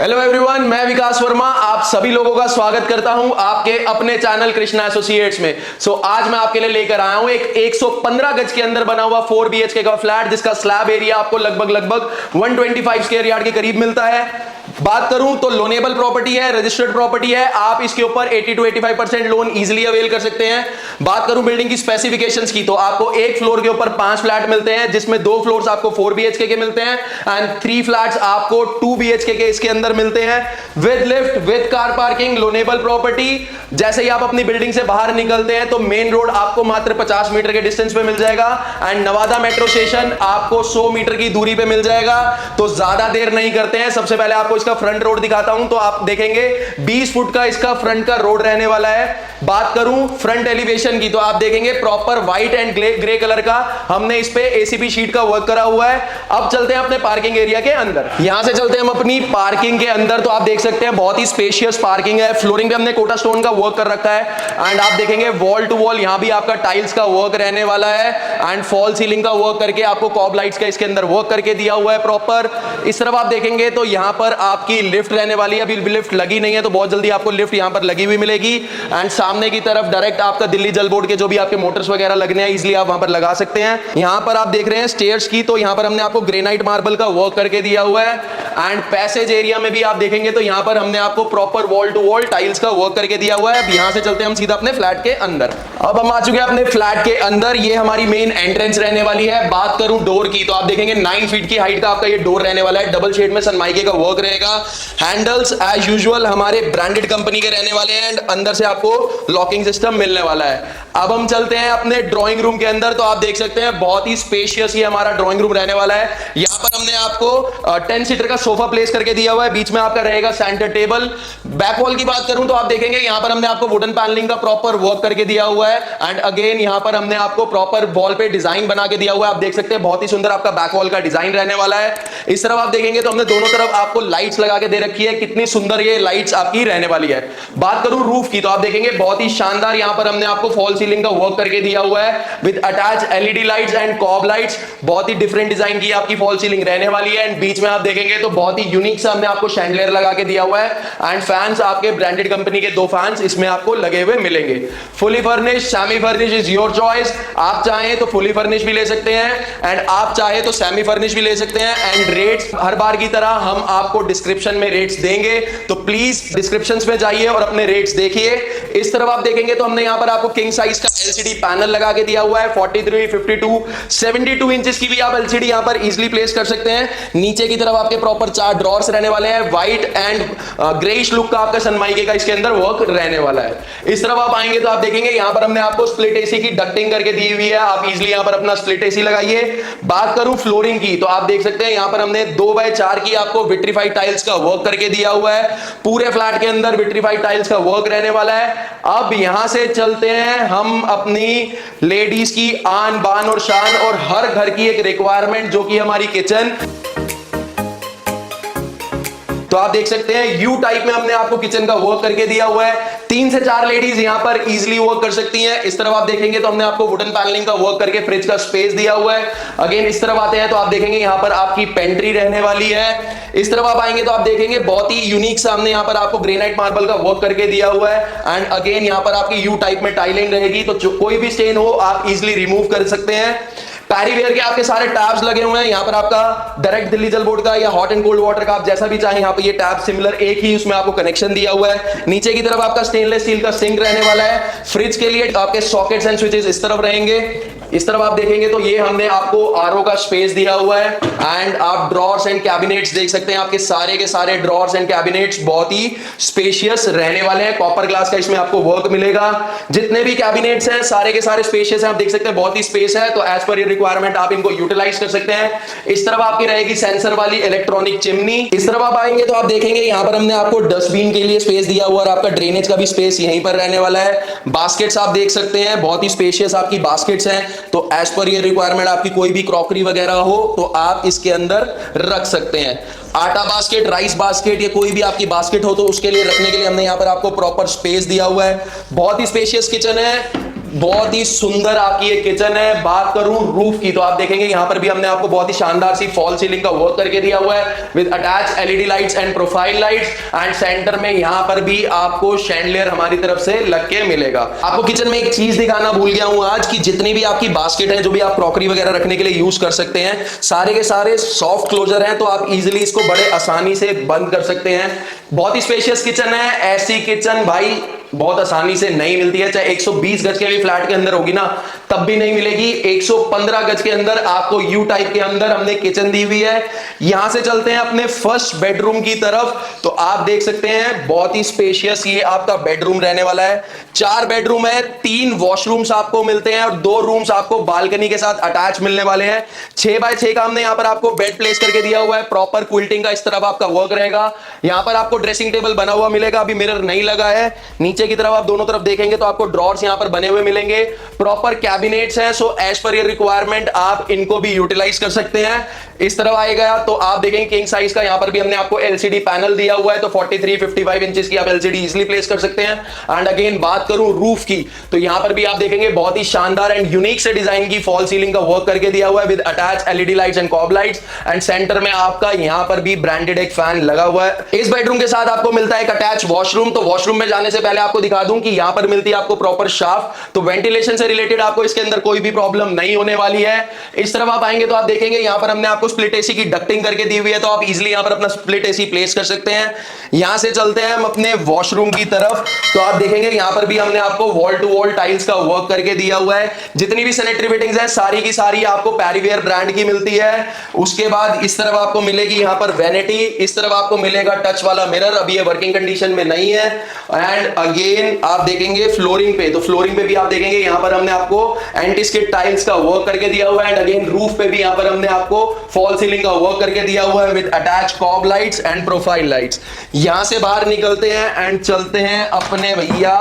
Hello everyone, मैं विकास वर्मा आप सभी लोगों का स्वागत करता हूं आपके अपने चैनल कृष्णा एसोसिएट्स में। आज मैं आपके लिए लेकर आया हूं एक 115 गज के अंदर बना हुआ 4 BHK का फ्लैट, जिसका स्लैब एरिया आपको लगभग 125 स्क्वायर यार्ड के करीब मिलता है। बात करूं तो लोनेबल प्रॉपर्टी है, रजिस्टर्ड प्रॉपर्टी है, आप इसके ऊपर 80 to 85% लोन इजीली अवेल कर सकते हैं। बात करूं बिल्डिंग की स्पेसिफिकेशंस की, तो आपको एक फ्लोर के ऊपर 5 फ्लैट मिलते हैं, जिसमें 2 फ्लोर्स आपको 4 BHK के मिलते हैं एंड 3 फ्लैट्स आपको 2 BHK के इसके अंदर मिलते हैं, with lift, with car parking, loanable property. जैसे ही आप अपनी बिल्डिंग से बाहर निकलते हैं तो मेन रोड आपको मात्र 50 मीटर के डिस्टेंस पे मिल जाएगा एंड नवादा मेट्रो स्टेशन आपको 100 मीटर की दूरी पे मिल जाएगा। तो ज्यादा देर नहीं करते हैं, सबसे पहले आपको इसका फ्रंट रोड दिखाता हूं। तो आप देखेंगे 20 फुट का इसका फ्रंट का रोड रहने वाला है। बात करूं फ्रंट एलिवेशन की, तो आप देखेंगे proper white and grey colour का हमने इस पे एसीपी शीट का वर्क करा हुआ है। अब चलते हैं अपने पार्किंग एरिया के अंदर। यहां से चलते हैं हम अपनी पार्किंग के अंदर। तो आप देख सकते हैं बहुत ही स्पेशियस पार्किंग है। फ्लोरिंग पे हमने कोटा स्टोन का वर्क कर रखा है एंड आप देखेंगे वॉल टू वॉल यहां भी आपका टाइल्स का वर्क रहने वाला है एंड फॉल सीलिंग का वर्क करके आपको कॉब लाइट्स का इसके अंदर वर्क करके दिया हुआ है प्रॉपर। इस तरफ आप देखेंगे तो यहां पर आपकी लिफ्ट रहने वाली है। अभी लिफ्ट लगी नहीं है तो बहुत जल्दी आपको लिफ्ट यहां पर लगी हुई मिलेगी एंड सामने की तरफ डायरेक्ट आपका दिल्ली जल बोर्ड के जो भी आपके मोटर्स वगैरह लगने हैं इजीली आप वहां पर लगा सकते हैं। यहां पर आप देख रहे हैं स्टेयर्स की, तो यहां पर हमने आपको ग्रेनाइट मार्बल का वर्क करके दिया हुआ है एंड पैसेज एरिया में भी आप देखेंगे तो यहां पर हमने आपको proper wall to wall tiles का वर्क करके दिया हुआ है। अब यहां से चलते हैं हम सीधा अपने फ्लैट के अंदर। अब हम आ चुके हैं अपने फ्लैट के अंदर। ये हमारी मेन एंट्रेंस रहने वाली है। बात करूं डोर की, तो आप देखेंगे 9 फीट की हाइट का आपका ये डोर रहने वाला है। डबल शेड में सनमाइके का वर्क रहेगा। हैंडल्स एज यूजुअल हमारे ब्रांडेड कंपनी के रहने वाले हैं एंड अंदर से आपको लॉकिंग सिस्टम मिलने वाला है। अब हम चलते हैं अपने ड्राइंग रूम के अंदर। तो आप देख सकते हैं बहुत ही स्पेशियस ये हमारा ड्राइंग रूम रहने वाला है। यहां पर हमने आपको 10 सीटर का सोफा प्लेस करके दिया हुआ है। बीच में आपका रहेगा सेंटर टेबल। बैक वॉल की बात करूं तो आप देखेंगे यहां पर हमने आपको वुडन पैनलिंग का प्रॉपर वर्क करके दिया हुआ है एंड अगेन यहां पर हमने आपको प्रॉपर वॉल पे डिजाइन बना के दिया हुआ है। आप देख सकते हैं बहुत ही सुंदर आपका बैक वॉल का डिजाइन रहने वाला है। इस तरफ आप देखेंगे तो हमने दोनों तरफ आपको लाइट्स लगा के दे रखी है। कितनी सुंदर ये लाइट्स आपकी रहने वाली है। बात करूं रूफ की, तो आप देखेंगे बहुत ही शानदार यहां पर हमने आपको फॉल सीलिंग का वर्क करके दिया हुआ है with attach LED lights and COB lights. बहुत ही डिफरेंट डिजाइन की आपकी फॉल सीलिंग रहने वाली है एंड बीच में आप देखेंगे तो बहुत ही यूनिक सा हमने आपको शैंडलियर लगा के दिया हुआ है एंड फैंस आपके ब्रांडेड कंपनी के 2 फैंस इसमें आपको लगे हुए मिलेंगे। Fully furnish, semi furnish is your choice. आप चाहें तो फुली फर्निश भी ले सकते हैं एंड आप चाहे तो सेमी फर्निश भी ले सकते हैं एंड रेट्स हर बार की तरह हम आपको डिस्क्रिप्शन में रेट्स देंगे, तो प्लीज डिस्क्रिप्शन में जाइए और अपने रेट्स देखिए। इस तरफ आप देखेंगे तो हमने यहां पर आपको किंग साइज का एलसीडी पैनल लगा के दिया हुआ है। 43, 52, 72 इंचेस की भी आप एलसीडी यहां पर इजीली प्लेस कर सकते हैं। नीचे की तरफ आपके प्रॉपर 4 ड्रॉर्स रहने वाले हैं। व्हाइट एंड ग्रेइश लुक का आपका सनमाइके का इसके अंदर वर्क रहने वाला है। इस तरफ आप आएंगे तो आप देखेंगे यहां पर हमने आपको स्प्लिट एसी की डक्टिंग करके दी हुई है। आप इजीली यहां पर अपना स्प्लिट एसी लगाइए। बात करूं फ्लोरिंग की, तो आप देख सकते हैं यहां पर हमने 2x4 की आपको विट्रीफाइड टाइल्स का वर्क करके दिया हुआ है। पूरे फ्लैट के अंदर विट्रीफाइड टाइल्स का वर्क रहने वाला है। अब यहां से चलते हैं हम अपनी लेडीज की आन बान और शान और हर घर की एक रिक्वायरमेंट जो कि हमारी किचन। तो आप देख सकते हैं यू टाइप में हमने आपको किचन का वर्क करके दिया हुआ है। 3 से 4 लेडीज यहां पर इजीली वर्क कर सकती हैं। इस तरफ आप देखेंगे तो हमने आपको वुडन पैनलिंग का वर्क करके फ्रिज का स्पेस दिया हुआ है। अगेन इस तरफ आते हैं तो आप देखेंगे यहां पर आपकी पेंट्री रहने वाली है। इस तरफ आप आएंगे तो आप देखेंगे बहुत ही यूनिक सा हमने यहां पर आपको ग्रेनाइट मार्बल का वर्क करके दिया हुआ है एंड अगेन यहां पर आपकी यू टाइप में टाइलिंग रहेगी, तो कोई भी स्टेन हो आप इजीली रिमूव कर सकते हैं। पैरीवेयर के आपके सारे टैब्स लगे हुए हैं। यहां पर आपका डायरेक्ट दिल्ली जल बोर्ड का या हॉट एंड कोल्ड वाटर का आप जैसा भी चाहें यहां पर ये टैब सिमिलर एक ही उसमें आपको कनेक्शन दिया हुआ है। नीचे की तरफ आपका स्टेनलेस स्टील का सिंक रहने वाला है। फ्रिज के लिए आपके सॉकेट्स एंड स्विचेस इस तरफ रहेंगे। इस तरफ आप देखेंगे तो ये हमने आपको आरओ का स्पेस दिया हुआ है एंड आप ड्रॉर्स एंड कैबिनेट्स देख सकते हैं। आपके सारे के सारे ड्रॉर्स एंड कैबिनेट्स बहुत ही स्पेशियस रहने वाले हैं। कॉपर ग्लास का इसमें आपको वर्क मिलेगा। जितने भी कैबिनेट्स हैं सारे के सारे स्पेशियस हैं। आप देख सकते हैं बहुत ही स्पेस है, तो एज पर योर रिक्वायरमेंट आप इनको यूटिलाइज कर सकते हैं। इस तरफ आपकी रहेगी सेंसर वाली इलेक्ट्रॉनिक चिमनी। इस तरफ आप आएंगे तो आप देखेंगे यहां पर हमने आपको डस्टबिन के लिए स्पेस दिया हुआ और आपका ड्रेनेज का भी स्पेस यहीं पर रहने वाला है। बास्केट्स आप देख सकते हैं बहुत ही स्पेशियस आपकी बास्केट्स हैं, तो एज पर ये रिक्वायरमेंट आपकी कोई भी क्रॉकरी वगैरह हो तो आप इसके अंदर रख सकते हैं। आटा बास्केट, राइस बास्केट या कोई भी आपकी बास्केट हो तो उसके लिए रखने के लिए हमने यहाँ पर आपको प्रॉपर स्पेस दिया हुआ है। बहुत ही स्पेशियस किचन है। बहुत ही सुंदर आपकी ये किचन है। बात करूं रूफ की तो आप देखेंगे यहां पर भी हमने आपको बहुत ही शानदार सी फॉल सीलिंग का वर्क करके दिया हुआ है with attach LED lights and profile lights. And centre में यहां पर भी आपको शैंडलियर हमारी तरफ से लग के मिलेगा। आपको किचन में एक चीज दिखाना भूल गया हूं आज, की जितनी भी आपकी बास्केट है, जो भी आप क्रॉकरी वगैरह रखने के लिए यूज कर सकते हैं, सारे के सारे सॉफ्ट क्लोजर हैं, तो आप इजीली इसको बड़े आसानी से बंद कर सकते हैं। बहुत ही स्पेशियस किचन है। ऐसी किचन भाई बहुत आसानी से नहीं मिलती है, चाहे 120 गज के भी फ्लैट के अंदर होगी ना तब भी नहीं मिलेगी। 115 गज के अंदर आपको यू टाइप के अंदर हमने किचन दी हुई है। यहां से चलते हैं अपने फर्स्ट बेडरूम की तरफ, तो आप देख सकते हैं बहुत ही स्पेशियस ये आपका बेडरूम रहने वाला है। 4 बेडरूम है, 3 वॉशरूम्स आपको मिलते हैं और 2 रूम्स आपको बालकनी के साथ अटैच मिलने वाले हैं। 6 बाय 6 का हमने यहां पर आपको बेड प्लेस करके दिया हुआ है। प्रॉपर क्विल्टिंग का इस तरफ आपका वर्क रहेगा। यहां पर आपको ड्रेसिंग टेबल बना हुआ मिलेगा, अभी मिरर नहीं लगा है। नीचे की तरफ आप दोनों तरफ देखेंगे तो आपको ड्रॉर्स यहां पर बने हुए मिलेंगे। प्रॉपर कैबिनेट्स हैं, so as per your requirement आप इनको भी यूटिलाइज कर सकते हैं। इस तरफ आएगा तो आप देखेंगे किंग साइज का यहां पर भी हमने आपको एलसीडी पैनल दिया हुआ है, तो 43-55 इंचेस की आप एलसीडी इजीली प्लेस कर सकते हैं। एंड अगेन बात करूं रूफ की तो यहां पर भी आप देखेंगे बहुत ही शानदार एंड यूनिक से डिजाइन की फॉल सीलिंग का वर्क करके दिया हुआ है with attach LED lights and COB lights. And centre में आपका यहां पर भी ब्रांडेड एक फैन लगा हुआ है। इस बेडरूम के साथ आपको मिलता है एक अटैच वॉशरूम। तो वॉशरूम में जाने से पहले आपको दिखा दूं कि यहां पर मिलती है आपको प्रॉपर शाफ्ट, तो वेंटिलेशन से रिलेटेड आपको इसके अंदर कोई भी प्रॉब्लम नहीं होने वाली है। इस तरफ आप आएंगे तो आप देखेंगे यहां पर हमने आपको स्प्लिट एसी की डक्टिंग करके दी हुई है, तो आप इजीली यहां पर अपना स्प्लिट एसी प्लेस कर सकते हैं। यहां से चलते हैं हम अपने वॉशरूम की तरफ, तो आप देखेंगे यहां पर भी हमने आपको वॉल टू वॉल टाइल्स का वर्क करके दिया हुआ है। जितनी भी सैनिटरी फिटिंग्स है सारी की सारी आपको पैरीवेयर ब्रांड की मिलती है। उसके बाद इस तरफ आपको मिलेगी यहां पर वैनिटी, इस तरफ आपको मिलेगा टच वाला मिरर, अभी ये वर्किंग कंडीशन में नहीं है। एंड अगेन आप देखेंगे फ्लोरिंग पे, तो फ्लोरिंग पे भी आप देखेंगे यहां पर हमने आपको एंटी स्किड टाइल्स का वर्क करके दिया हुआ है। एंड अगेन रूफ पे भी यहां पर हमने आपको फॉल सीलिंग का वर्क करके दिया हुआ है with attach COB lights and profile lights. यहां से बाहर निकलते हैं एंड चलते हैं अपने भैया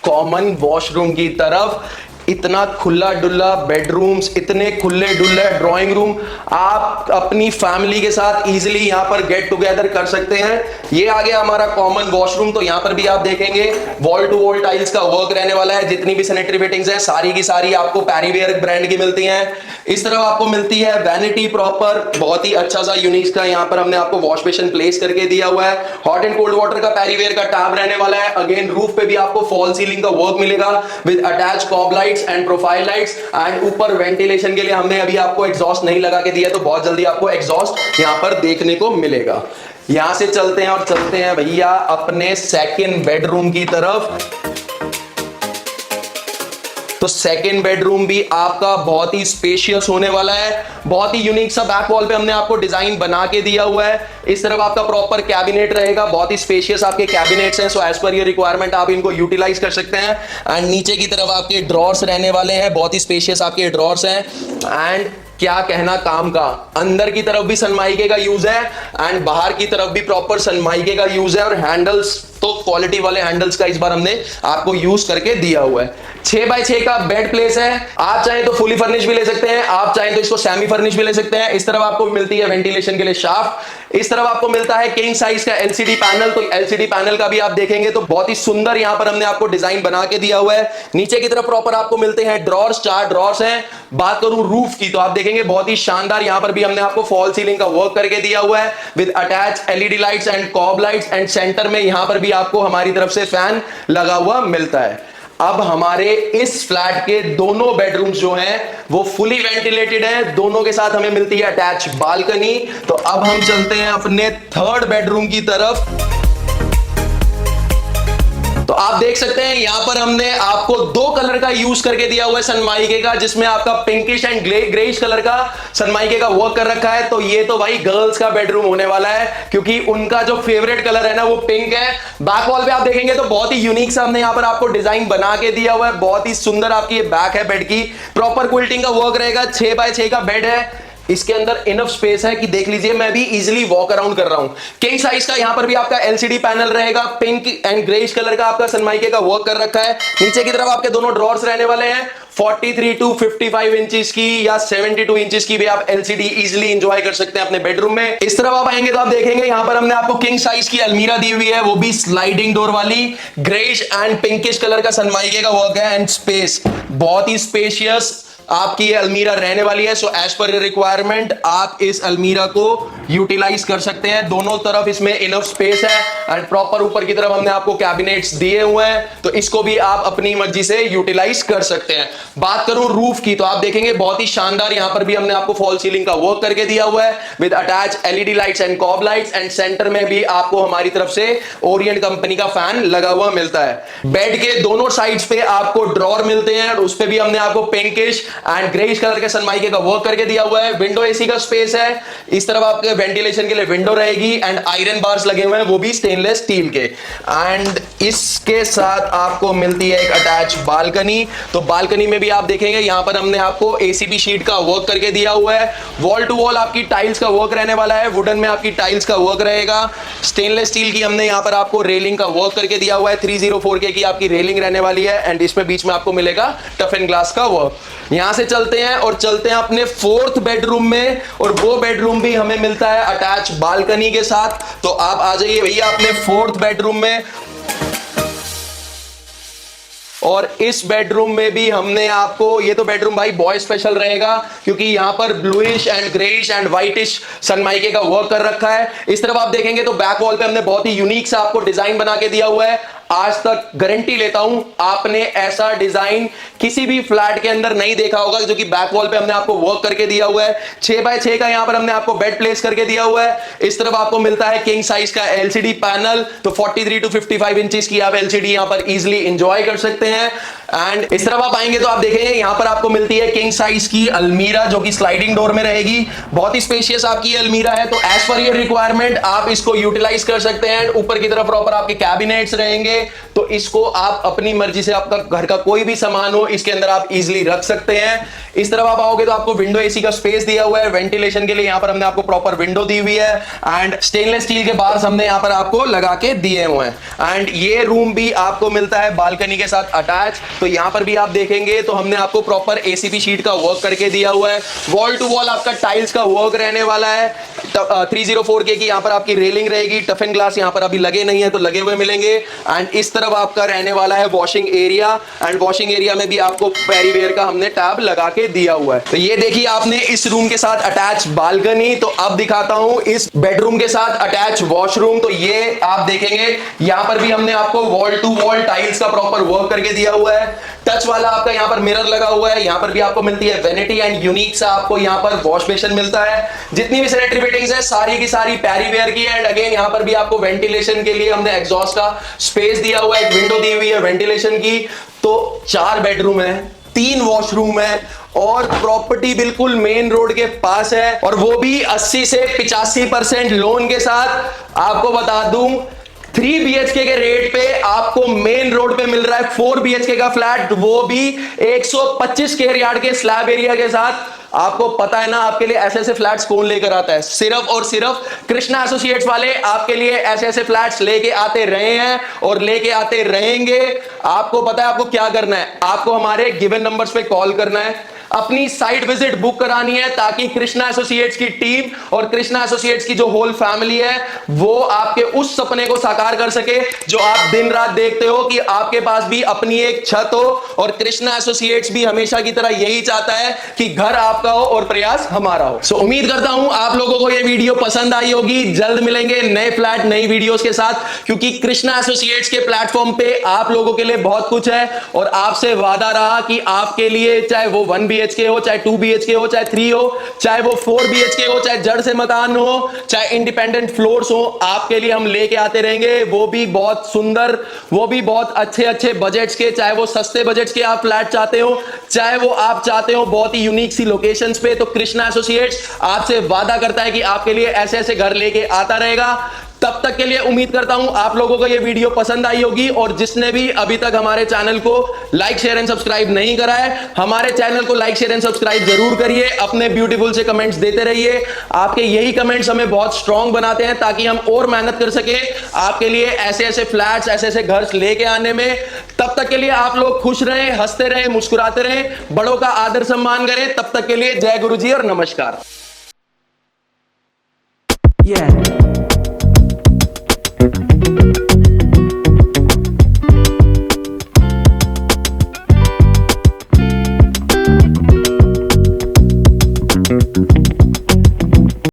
कॉमन वॉशरूम की तरफ। इतना खुला डुल्ला बेडरूम्स, इतने खुले डुल्ले ड्राइंग रूम, आप अपनी फैमिली के साथ इजीली यहां पर गेट टुगेदर कर सकते हैं। ये आ गया हमारा कॉमन वॉशरूम, तो यहां पर भी आप देखेंगे वॉल टू वॉल टाइल्स का वर्क रहने वाला है। जितनी भी सैनिटरी फिटिंग्स हैं सारी की सारी आपको पैरीवेयर ब्रांड की मिलती हैं। इस तरफ आपको मिलती है वैनिटी प्रॉपर, बहुत ही अच्छा सा यूनिक का यहां पर हमने आपको वॉश बेसिन प्लेस करके दिया हुआ है। हॉट एंड कोल्ड वाटर का पैरीवेयर का टैब रहने वाला है। अगेन रूफ पे भी आपको फॉल सीलिंग का वर्क मिलेगा with attach COB lights and profile lights. And ऊपर वेंटिलेशन के लिए हमने अभी आपको एग्जॉस्ट नहीं लगा के दिया, तो बहुत जल्दी आपको एग्जॉस्ट यहां पर देखने को मिलेगा। यहां से चलते हैं और चलते हैं भैया अपने सेकंड बेडरूम की तरफ। तो सेकंड बेडरूम भी आपका बहुत ही स्पेशियस होने वाला है। बहुत ही यूनिक सा बैक वॉल पे हमने आपको डिजाइन बना के दिया हुआ है। इस तरफ आपका प्रॉपर कैबिनेट रहेगा, बहुत ही स्पेशियस आपके कैबिनेट्स हैं, so as per your requirement आप इनको यूटिलाइज कर सकते हैं। एंड नीचे की तरफ आपके ड्रॉर्स रहने वाले हैं, बहुत ही स्पेशियस आपके ड्रॉर्स हैं। एंड क्या कहना काम का, अंदर की तरफ भी सनमाइके का यूज है एंड बाहर की तरफ भी प्रॉपर सनमाइके का यूज है। और हैंडल्स तो क्वालिटी वाले हैंडल्स का इस बार हमने आपको यूज करके दिया हुआ है। 6 बाय 6 का बेड प्लेस है। आप चाहें तो फुली फर्निश भी ले सकते हैं, आप चाहें तो इसको सेमी फर्निश भी ले सकते हैं। इस तरफ आपको मिलती है वेंटिलेशन के लिए शाफ्ट, इस तरफ आपको मिलता है किंग साइज का एलसीडी पैनल। तो एलसीडी पैनल का भी आप देखेंगे तो बहुत ही सुंदर यहां पर हमने आपको डिजाइन बना के दिया हुआ है। नीचे की तरफ प्रॉपर आपको मिलते हैं ड्रॉर्स, 4 ड्रॉर्स हैं। बात करूं रूफ की तो आप देखेंगे बहुत ही शानदार यहां पर भी हमने आपको फॉल सीलिंग का वर्क करके दिया हुआ है with attach LED lights and COB lights. And centre में यहां पर भी आपको हमारी तरफ से फैन लगा हुआ मिलता है। अब हमारे इस फ्लैट के दोनों बेडरूम्स जो हैं वो फुली वेंटिलेटेड हैं, दोनों के साथ हमें मिलती है अटैच बालकनी। तो अब हम चलते हैं अपने थर्ड बेडरूम की तरफ। तो आप देख सकते हैं यहां पर हमने आपको 2 कलर का यूज करके दिया हुआ है सनमाइके का, जिसमें आपका पिंकिश एंड ग्रेइश कलर का सनमाइके का वर्क कर रखा है। तो ये तो भाई गर्ल्स का बेडरूम होने वाला है, क्योंकि उनका जो फेवरेट कलर है ना वो पिंक है। बैक वॉल पे आप देखेंगे तो बहुत ही यूनिक सा हमने यहां पर आपको डिजाइन बना के दिया हुआ है। बहुत ही सुंदर आपकी ये बैक है बेड की, प्रॉपर क्विल्टिंग का वर्क रहेगा। 6 बाय 6 का बेड है, इसके अंदर इनफ स्पेस है कि देख लीजिए मैं भी इजीली वॉक अराउंड कर रहा हूं। किंग साइज का यहां पर भी आपका एलसीडी पैनल रहेगा, पिंक एंड ग्रेइश कलर का आपका सनमाइके का वर्क कर रखा है। नीचे की तरफ आपके दोनों ड्रॉर्स रहने वाले हैं। 43 टू 55 इंचेस की या 72 इंचेस की भी आप एलसीडी इजीली एंजॉय कर सकते हैं अपने बेडरूम में। इस तरफ आप आएंगे तो आप देखेंगे यहां पर हमने आपको किंग साइज की अलमीरा दी हुई है, वो भी स्लाइडिंग डोर वाली, ग्रेइश एंड पिंकिश कलर का सनमाइके का वर्क है एंड स्पेस बहुत ही स्पेशियस आपकी ये अलमीरा रहने वाली है। सो एज पर रिक्वायरमेंट आप इस अलमीरा को यूटिलाइज कर सकते हैं। दोनों तरफ इसमें इनफ स्पेस है एंड प्रॉपर ऊपर की तरफ हमने आपको कैबिनेट्स दिए हुए हैं, तो इसको भी आप अपनी मर्जी से यूटिलाइज कर सकते हैं। बात करूं रूफ की तो आप देखेंगे बहुत ही शानदार यहां पर भी हमने आपको फॉल सीलिंग का वर्क करके दिया हुआ है with attach LED lights and COB lights and centre में भी आपको हमारी तरफ से ओरिएंट कंपनी का फैन लगा हुआ मिलता है। बेड के दोनों साइड्स पे आपको ड्रॉर मिलते हैं और उस पे भी हमने आपको पिंकिश एंड ग्रेइश कलर के सनमाइके का वर्क करके दिया हुआ है। विंडो एसी का स्पेस है, इस तरफ आपके वेंटिलेशन के लिए विंडो रहेगी एंड आयरन बार्स लगे हुए हैं वो भी स्टेनलेस स्टील के। एंड इसके साथ आपको मिलती है एक अटैच बालकनी, तो बालकनी में भी आप देखेंगे यहां पर हमने आपको एसीबी शीट का वर्क करके दिया हुआ है। वॉल टू वॉल आपकी टाइल्स का वर्क रहने वाला है, वुडन में आपकी टाइल्स का वर्क रहेगा। स्टेनलेस स्टील की हमने यहां पर आपको रेलिंग का वर्क करके दिया हुआ है, 304K की आपकी रेलिंग रहने वाली है एंड इसमें बीच में आपको मिलेगा टफ एंड ग्लास का वर्क। यहां से चलते हैं और चलते हैं अपने फोर्थ बेडरूम में, और वो बेडरूम भी हमें मिलता है अटैच बालकनी के साथ। तो आप आ जाइए भैया अपने फोर्थ बेडरूम में, और इस बेडरूम में भी हमने आपको, ये तो बेडरूम भाई बॉय स्पेशल रहेगा क्योंकि यहां पर bluish and greyish and whitish सनमाइके का वर्क कर रखा है। इस तरफ आप देखेंगे तो बैक वॉल पे हमने बहुत ही यूनिक सा आपको डिजाइन बना के दिया हुआ है। आज तक गारंटी लेता हूं आपने ऐसा डिजाइन किसी भी फ्लैट के अंदर नहीं देखा होगा, जो कि बैक वॉल पे हमने आपको वर्क करके दिया हुआ है। 6x6 का यहां पर हमने आपको बेड प्लेस करके दिया हुआ है। इस तरफ आपको मिलता है किंग साइज का एलसीडी पैनल, तो 43 टू 55 इंचेस की आप एलसीडी यहां पर इजीली एंजॉय कर सकते हैं। एंड इस तरफ आप आएंगे तो आप देखेंगे यहां पर आपको मिलती है किंग साइज की अलमीरा जो कि स्लाइडिंग डोर में रहेगी। बहुत ही स्पेशियस आपकी अलमीरा है, तो एज पर योर रिक्वायरमेंट आप इसको यूटिलाइज कर सकते हैं। ऊपर की तरफ प्रॉपर आपके कैबिनेट्स रहेंगे, तो इसको आप अपनी मर्जी से आपका घर का कोई भी सामान हो इसके अंदर आप इजीली रख सकते हैं। इस तरफ आप आओगे तो आपको विंडो एसी का स्पेस दिया हुआ है, वेंटिलेशन के लिए यहां पर हमने आपको प्रॉपर विंडो दी हुई है एंड स्टेनलेस स्टील के बार्स हमने यहां पर आपको लगा के दिए हुए हैं। एंड ये रूम भी आपको मिलता है बालकनी के साथ अटैच, तो यहां पर भी आप देखेंगे तो हमने आपको प्रॉपर एसीबी शीट का वर्क करके दिया हुआ है। वॉल टू वॉल आपका टाइल्स का वर्क रहने वाला है। 304K की यहां पर आपकी रेलिंग रहेगी, टफ एंड ग्लास यहां पर अभी लगे नहीं है तो लगे हुए मिलेंगे। एंड इस तरफ आपका रहने वाला है washing area, and washing area में भी आपको पैरीवेयर का हमने टैब लगा के दिया हुआ है। तो ये देखिए आपने इस रूम के साथ अटैच बालकनी। तो अब दिखाता हूं इस बेडरूम के साथ अटैच वॉशरूम। तो ये आप देखेंगे यहां पर भी हमने आपको वॉल टू वॉल टाइल्स का प्रॉपर वर्क करके दिया हुआ है। टच वाला आपका यहां पर मिरर लगा हुआ है, यहां पर भी आपको मिलती है वेनिटी एंड यूनिक सा आपको यहां पर वॉश बेसिन मिलता है। जितनी भी सैनिटरी फिटिंग्स है सारी की सारी पैरीवेयर की है। एंड अगेन यहां पर भी आपको वेंटिलेशन के लिए हमने एग्जॉस्ट का स्पेस दिया हुआ है, एक विंडो दी हुई है वेंटिलेशन की। तो 4 बेडरूम है, 3 वॉशरूम है और प्रॉपर्टी बिल्कुल मेन रोड के पास है, और वो भी 80 से 85% लोन के साथ। आपको बता दूं 3 BHK के रेट पे आपको मेन रोड पे मिल रहा है 4 BHK का फ्लैट, वो भी 125 स्क्वायर यार्ड के स्लैब एरिया के साथ। आपको पता है ना आपके लिए ऐसे ऐसे फ्लैट्स कौन लेकर आता है, सिर्फ और सिर्फ कृष्णा एसोसिएट्स वाले आपके लिए ऐसे ऐसे फ्लैट्स लेके आते रहे हैं और लेके आते रहेंगे। आपको पता है आपको क्या करना है, आपको हमारे गिवन नंबर्स पे कॉल करना है, अपनी साइट विजिट बुक करानी है, ताकि कृष्णा एसोसिएट्स की टीम और कृष्णा एसोसिएट्स की जो होल फैमिली है वो आपके उस सपने को साकार कर सके जो आप दिन रात देखते हो कि आपके पास भी अपनी एक छत हो। और कृष्णा एसोसिएट्स भी हमेशा की तरह यही चाहता है कि घर आपका हो और प्रयास हमारा हो। सो उम्मीद करता हूं आप लोगों को यह वीडियो पसंद आई होगी। जल्द मिलेंगे नए फ्लैट नई वीडियोस के साथ, क्योंकि कृष्णा एसोसिएट्स के प्लेटफॉर्म पे आप लोगों के लिए बहुत कुछ है। और आपसे वादा रहा कि आपके लिए चाहे वो 1 BHK हो, चाहे 2 BHK हो, चाहे 3 हो, चाहे वो 4 BHK हो, चाहे जड़ से मकान हो, चाहे इंडिपेंडेंट फ्लोर्स हो, आपके लिए हम लेके आते रहेंगे। वो भी बहुत सुंदर, वो भी बहुत अच्छे अच्छे बजट्स के, चाहे वो सस्ते बजट्स के आप फ्लैट चाहते हो, चाहे वो आप चाहते हो बहुत ही यूनिक सी लोकेशंस पे, तो कृष्णा एसोसिएट्स आपसे वादा करता है कि आपके लिए ऐसे ऐसे घर लेके आता रहेगा। तब तक के लिए उम्मीद करता हूं आप लोगों को यह वीडियो पसंद आई होगी, और जिसने भी अभी तक हमारे चैनल को लाइक शेयर एंड सब्सक्राइब नहीं करा है, हमारे चैनल को लाइक शेयर एंड सब्सक्राइब जरूर करिए। अपने ब्यूटीफुल से कमेंट्स देते रहिए, आपके यही कमेंट्स हमें बहुत स्ट्रांग बनाते हैं ताकि हम और मेहनत कर सके आपके लिए ऐसे ऐसे फ्लैट्स, ऐसे ऐसे घर लेके आने में। तब तक के लिए आप लोग खुश रहें, हंसते रहें, मुस्कुराते रहें, बड़ों का आदर सम्मान करें। तब तक के लिए जय गुरु जी और नमस्कार। Yeah.